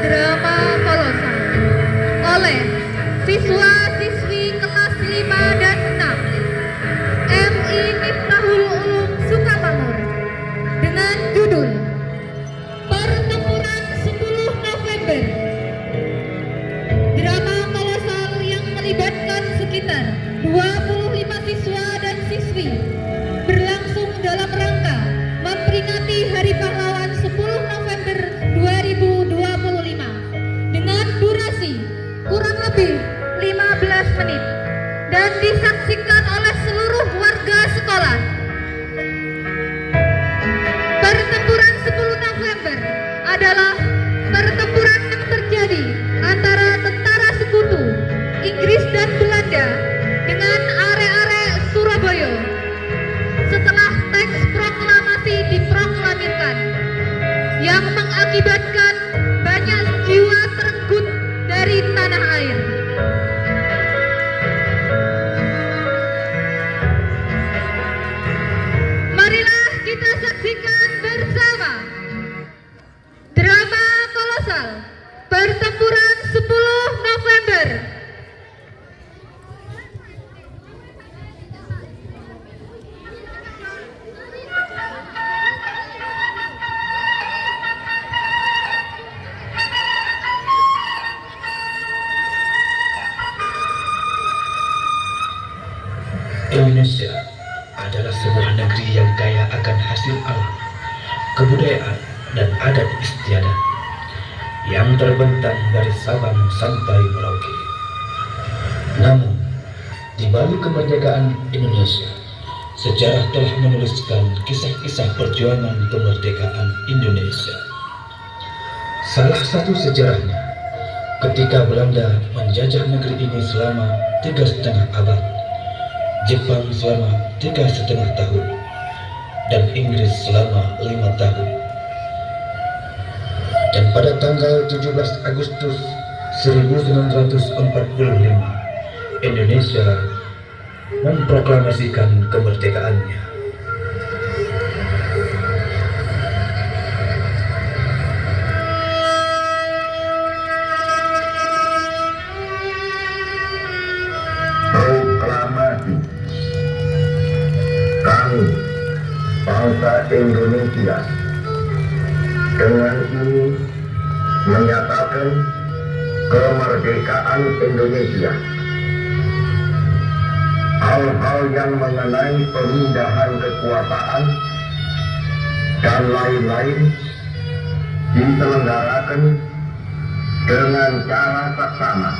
drama kolosal oleh siswa-siswi kelas 5 dan 6 MI Miftahul Ulum Sukamangun dengan judul Pertempuran 10 November. Drama kolosal yang melibatkan sekitar 25 siswa dan siswi berlangsung dalam rangka memperingati Hari Pahlawan 10 November 2025 dengan durasi kurang lebih 15 menit dan disaksikan oleh seluruh warga sekolah. Pertempuran 10 November adalah pertempuran yang terjadi antara tentara sekutu Inggris dan Belanda dengan arek-arek Surabaya setelah teks proklamasi diproklamirkan yang mengakibatkan banyak jiwa terenggut dari tanah air. Marilah kita saksikan bersama drama kolosal Pertempuran 10 November. Indonesia adalah sebuah negeri yang kaya akan hasil alam, kebudayaan, dan adat istiadat yang terbentang dari Sabang sampai Merauke. Namun, di balik kemerdekaan Indonesia, sejarah telah menuliskan kisah-kisah perjuangan kemerdekaan Indonesia. Salah satu sejarahnya, ketika Belanda menjajah negeri ini selama 3,5 abad, Jepang selama 3,5 tahun, dan Inggris selama 5 tahun. Dan pada tanggal 17 Agustus 1945, Indonesia memproklamasikan kemerdekaannya. Proklamasi. Kami, bangsa Indonesia, dengan ini menyatakan kemerdekaan Indonesia. Hal-hal yang mengenai pemindahan kekuasaan dan lain-lain diselenggarakan dengan cara saksama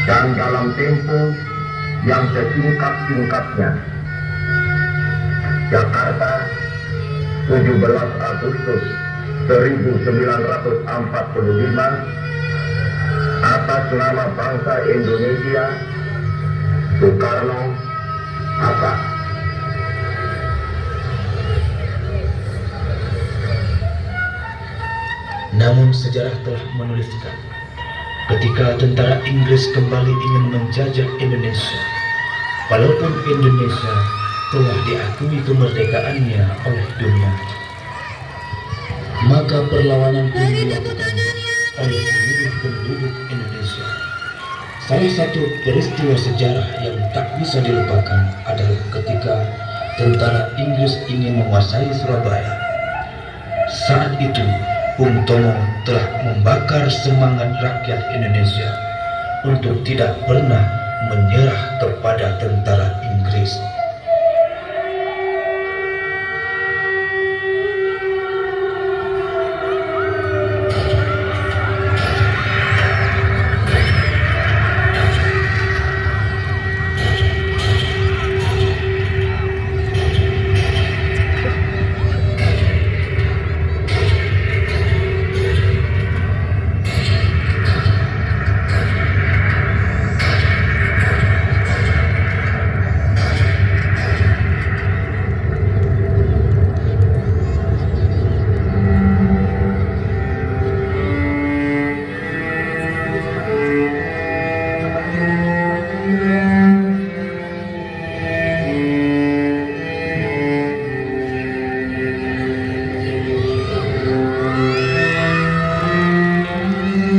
dan dalam tempo yang sesingkat-singkatnya. Jakarta, 17 Agustus 1945, atas nama bangsa Indonesia, Soekarno, Hatta. Namun sejarah telah menuliskan, ketika tentara Inggris kembali ingin menjajah Indonesia, walaupun Indonesia telah diakui kemerdekaannya oleh dunia, maka perlawanan pun dilakukan oleh seluruh penduduk Indonesia. Salah satu peristiwa sejarah yang tak bisa dilupakan adalah ketika tentara Inggris ingin menguasai Surabaya. Saat itu, Bung Tomo telah membakar semangat rakyat Indonesia untuk tidak pernah menyerah kepada tentara Inggris.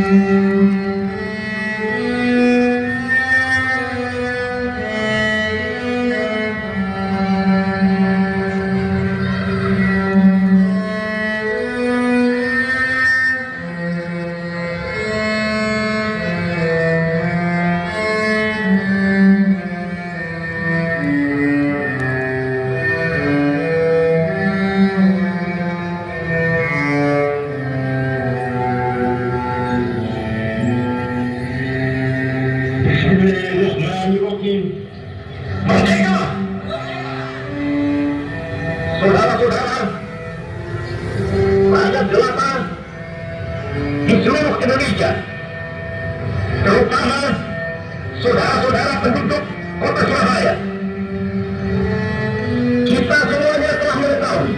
Bismillahirrahmanirrahim. Merdeka! Saudara-saudara, rakyat jelata di seluruh Indonesia, terutama saudara-saudara penduduk kota Surabaya, kita semuanya telah mengetahui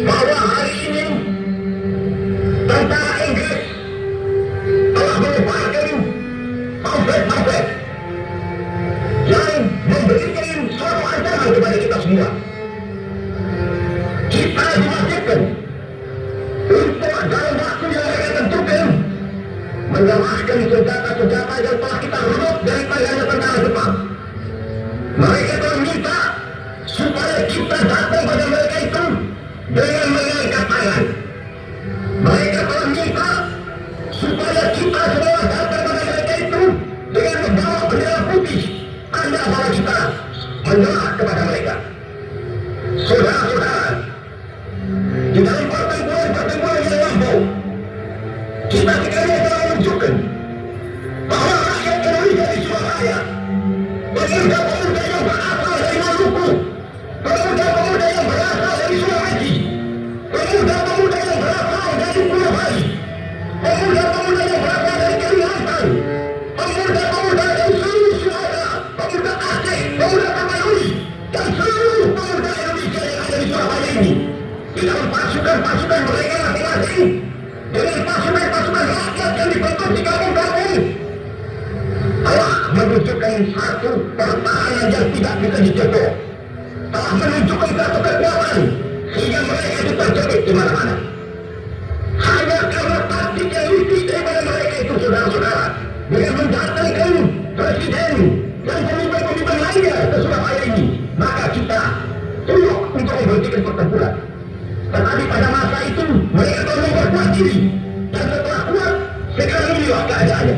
bahwa hari ini tentara Inggris telah menyebarkan pamflet-pamflet yang memberikan suatu ancaman kepada kita semua. Kita diwajibkan untuk dalam waktu yang mereka tentukan menyerahkan senjata-senjata yang telah kita rebut dari tangannya tentara Jepang. Mereka telah minta supaya kita datang pada mereka itu dengan mengangkat tangan. Mereka telah minta supaya kita semua datang pada mereka itu dengan membawa bendera putih, tanda bahwa kita menyerah kepada mereka. Saudara-saudara, di dalam pertempuran yang lampau, kita sekalian telah menunjukkan bahwa rakyat Indonesia di Surabaya, pemuda-pemuda yang berasal dari Maluku, pemuda-pemuda yang berasal dari Sulawesi, pemuda-pemuda yang berasal dari Pulau Bali, pemuda-pemuda yang berasal dari Kalimantan, pemuda-pemuda dari seluruh Sumatera, pemuda Aceh, pemuda Tapanuli, dan seluruh pemuda Indonesia yang ada di Surabaya ini, di dalam pasukan-pasukan mereka masing-masing, dengan pasukan-pasukan rakyat yang dibentuk di kampung-kampung, telah menunjukkan satu pertahanan yang tidak bisa dijebol, telah menunjukkan satu kekuatan sehingga mereka itu terjepit di mana-mana. Hanya karena taktik yang licik daripada mereka itu, saudara-saudara, dengan mendatangkan presiden dan pemimpin-pemimpin lainnya ke Surabaya ini, maka kita tunduk untuk memberhentikan pertempuran. Tetapi pada masa itu mereka telah memperkuat diri, dan setelah kuat sekarang inilah keadaannya.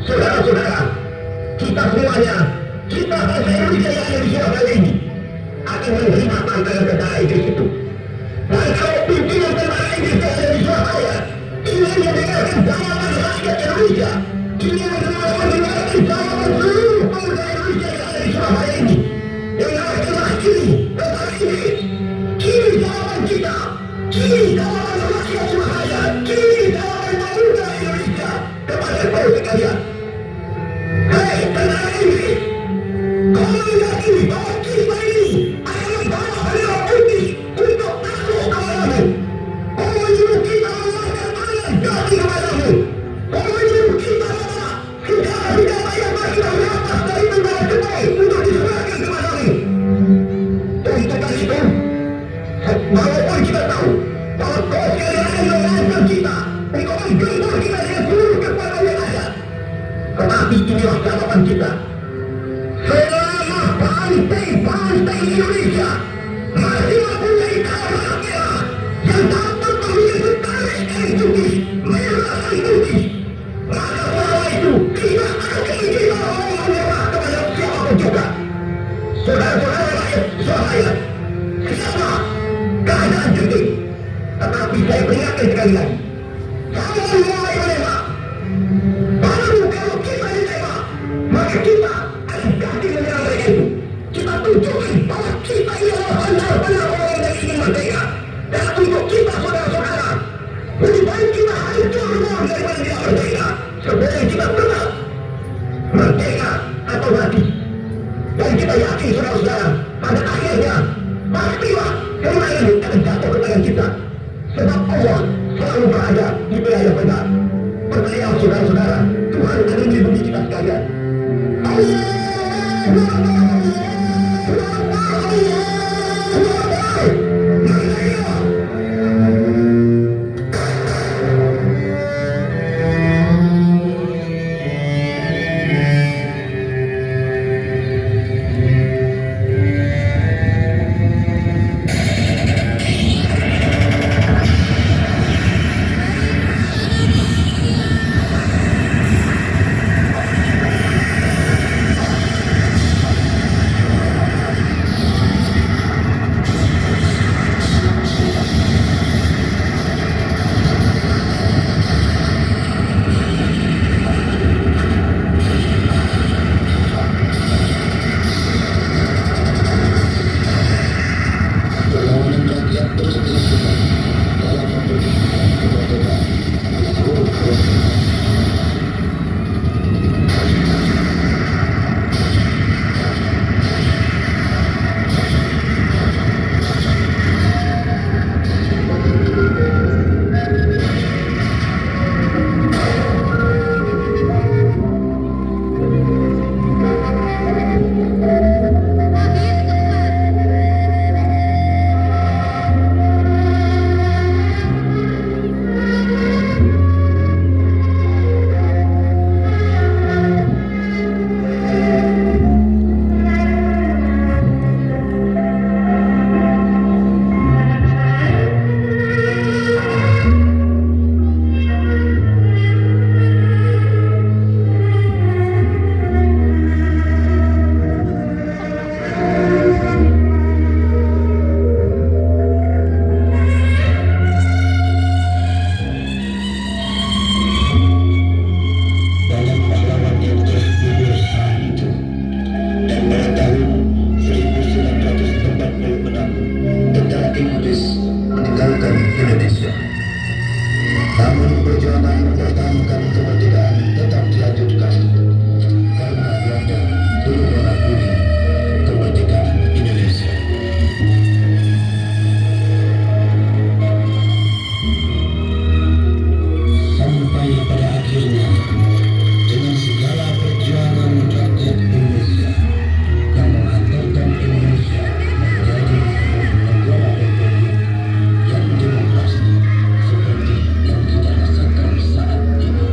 Saudara-saudara, kita semuanya, kita bangsa Indonesia yang ada di Surabaya ini akan menerima tantangan tentara Inggris itu. Dan kalau pimpinan tentara Inggris yang ada di Surabaya ingin mendengarkan jawaban rakyat Indonesia, ingin mendengarkan jawaban seluruh pemuda Indonesia yang ada di Surabaya ini, dengarkanlah ini tentara Inggris. Kini jawaban kita, kini jawaban rakyat Surabaya, kini jawaban pemuda Indonesia kepada kau sekalian. Hei tentara Inggris, kau meyakini bahwa kita ini akan membawa bendera putih untuk masuk kepadamu. Kau menyuruh kita mengangkat tangan kaki kepadamu. Kau menyuruh kita membawa senjata-senjata yang masih terlepas dari tentara Jepang untuk diserahkan kepadamu. Untuk itu, walaupun kita tahu bahwa kau sekalian akan mengancam kita, engkau menggempur kita dengan seluruh kekuatan yang ada, tetapi inilah jawaban kita. Selama banteng-banteng Indonesia masih mempunyai kawasan merah yang dapat memiliki tarik yang putih, merah dan putih, maka selama itu tidak akan kita mau menyerah kepada siapapun juga. Saudara-saudara rakyat Surabaya, siapa keadaan genting, tetapi saya peringatkan sekali lagi, jangan mulai menembak. Baru kalau kita ditembak, maka kita akan ganti menyerang mereka itu. Kita tunjukkan bahwa kita ini adalah benar-benar orang yang ingin merdeka. Dan untuk kita, saudara-saudara, lebih baik kita hancur dulu daripada tidak merdeka, sebelum kita tetap merdeka atau mati. Dan kita yakin, saudara-saudara, pada akhirnya pastilah kemenangan akan jatuh ke tangan kita. Sebab Allah selalu berada di pihak yang benar. Percaya saudara-saudara, Tuhan akan melindungi kita sekalian. Namun perjuangan mempertahankan kemerdekaan tetap dilanjutkan karena Belanda belum mengakui kemerdekaan Indonesia. Sampai pada akhirnya, dengan segala perjuangan rakyat Indonesia yang menghantarkan Indonesia menjadi negara republik yang demokrasi seperti yang kita rasakan saat ini.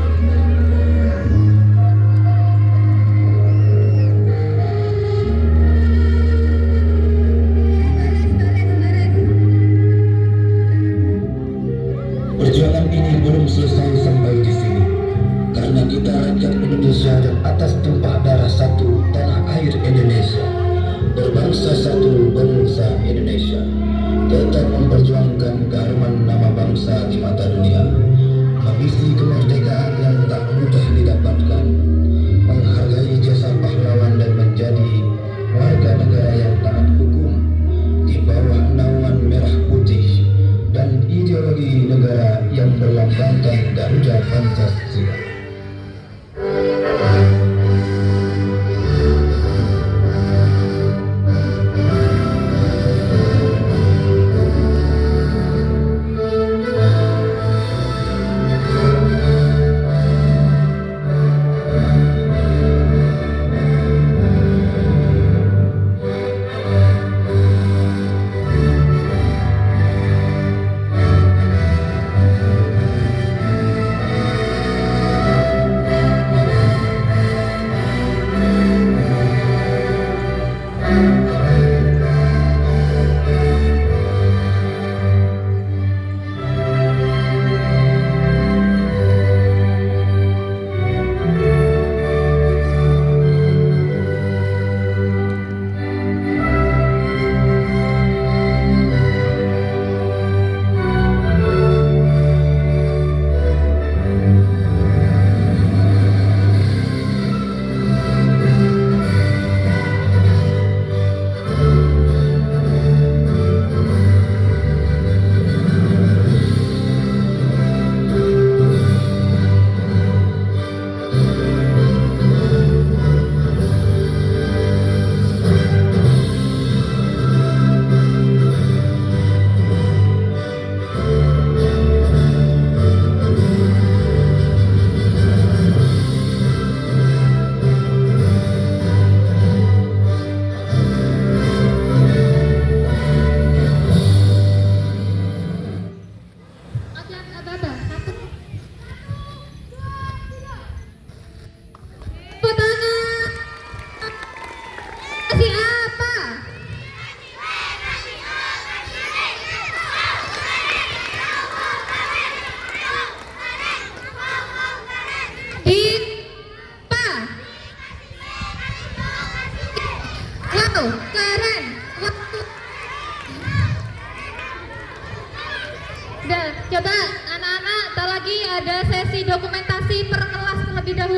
Perjuangan ini belum selesai sampai di sini, karena kita rakyat Indonesia dan atas tumpah darah satu tanah air Indonesia, berbangsa satu bangsa Indonesia, tetap memperjuangkan keharuman nama bangsa di mata dunia, mengisi kemerdekaan yang tak mudah didapatkan, menghargai jasa pahlawan dan menjadi warga negara yang taat hukum di bawah naungan merah putih dan ideologi negara yang berlambangkan Garuda Pancasila. Keren. Dan coba anak-anak, tak lagi ada sesi dokumentasi per kelas terlebih dahulu.